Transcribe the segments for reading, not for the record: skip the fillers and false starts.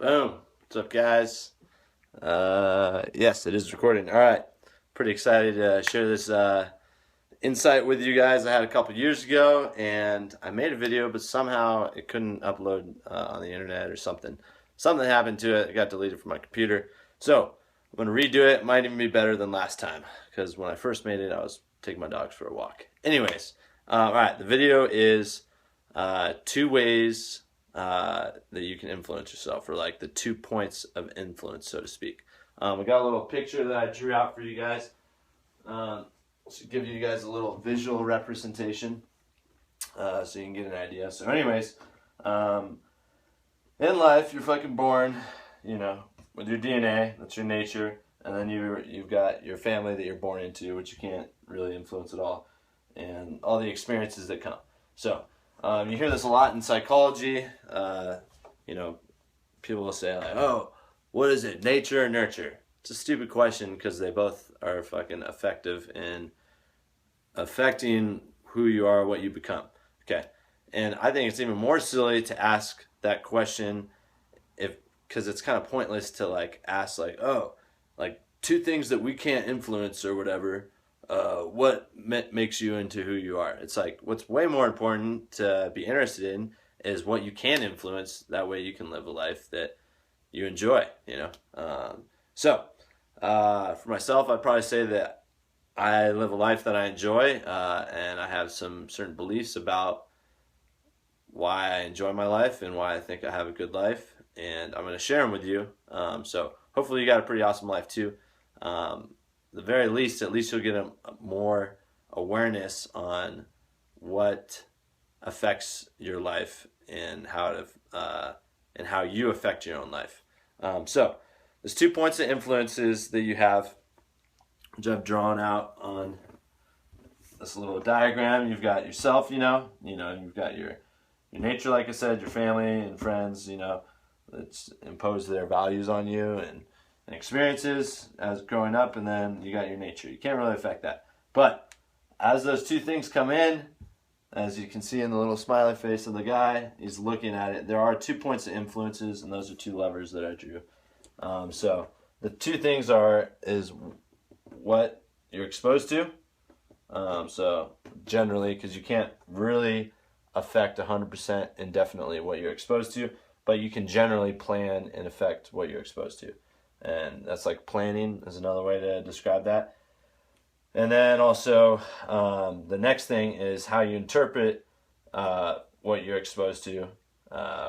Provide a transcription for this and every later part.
Boom. What's up, guys? Yes, it is recording. All right. Pretty excited to share this insight with you guys I had a couple years ago, and I made a video, but somehow it couldn't upload on the internet or something. Something happened to it. It got deleted from my computer. So I'm going to redo it. It might even be better than last time, because when I first made it, I was taking my dogs for a walk. Anyways, all right. The video is two ways that you can influence yourself, or like the 2 points of influence, so to speak. We got a little picture that I drew out for you guys to give you guys a little visual representation so you can get an idea. So anyways, in life, you're fucking born, with your DNA, that's your nature, and then you've got your family that you're born into, which you can't really influence at all, and all the experiences that come. So you hear this a lot in psychology. People will say like, "Oh, what is it, nature or nurture?" It's a stupid question because they both are fucking effective in affecting who you are, what you become. Okay, and I think it's even more silly to ask that question because it's kind of pointless to like ask like, "Oh, like two things that we can't influence or whatever." What makes you into who you are? It's like what's way more important to be interested in is what you can influence. That way you can live a life that you enjoy, for myself, I'd probably say that I live a life that I enjoy, and I have some certain beliefs about why I enjoy my life and why I think I have a good life, and I'm going to share them with you. So hopefully you got a pretty awesome life too. The very least, at least you'll get a more awareness on what affects your life and how you affect your own life. So there's 2 points of influences that you have, which I've drawn out on this little diagram. You've got yourself, you've got your nature, like I said, your family and friends, that's impose their values on you and experiences as growing up, and then you got your nature. You can't really affect that. But as those two things come in, as you can see in the little smiley face of the guy, he's looking at it. There are 2 points of influences, and those are two levers that I drew. So the two things is what you're exposed to. So generally, because you can't really affect 100% indefinitely what you're exposed to, but you can generally plan and affect what you're exposed to. And that's like planning is another way to describe that. And then also the next thing is how you interpret what you're exposed to,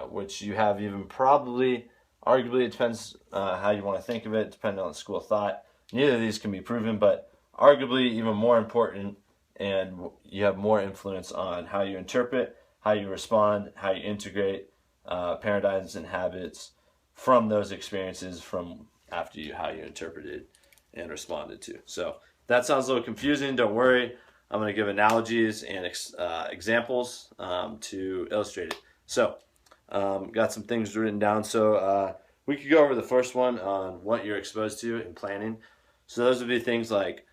which you have even probably, arguably it depends how you want to think of it, depending on the school of thought. Neither of these can be proven, but arguably even more important, and you have more influence on how you interpret, how you respond, how you integrate paradigms and habits from those experiences from after how you interpreted and responded to. So that sounds a little confusing. Don't worry. I'm going to give analogies and examples to illustrate it. So got some things written down. So we could go over the first one on what you're exposed to in planning. So those would be things like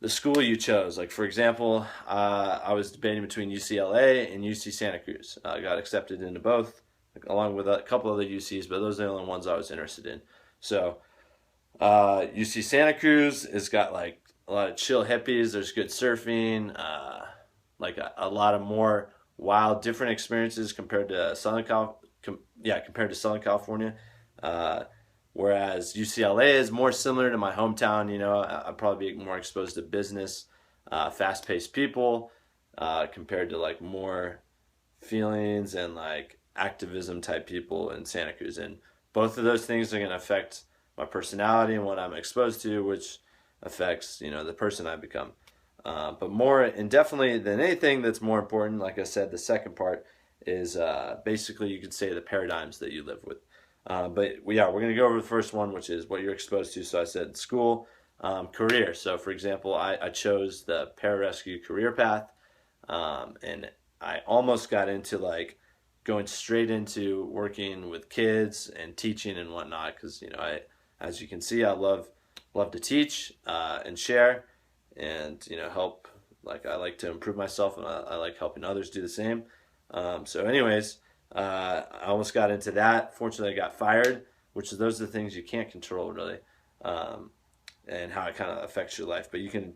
the school you chose. Like, for example, I was debating between UCLA and UC Santa Cruz. I got accepted into both, along with a couple other UCs, but those are the only ones I was interested in. So UC Santa Cruz has got like a lot of chill hippies. There's good surfing, like a lot of more wild, different experiences compared to Southern California. Whereas UCLA is more similar to my hometown. I'd probably be more exposed to business, fast-paced people, compared to like more feelings and like activism type people in Santa Cruz. And both of those things are going to affect my personality and what I'm exposed to, which affects, the person I become. But more, and definitely than anything that's more important, like I said, the second part is basically you could say the paradigms that you live with. But we're going to go over the first one, which is what you're exposed to. So I said school, career. So for example, I chose the pararescue career path, and I almost got into like going straight into working with kids and teaching and whatnot, because as you can see, I love to teach and share, and help. Like, I like to improve myself, and I like helping others do the same. So anyways, I almost got into that. Fortunately, I got fired which is those are the things you can't control really, and how it kind of affects your life. But you can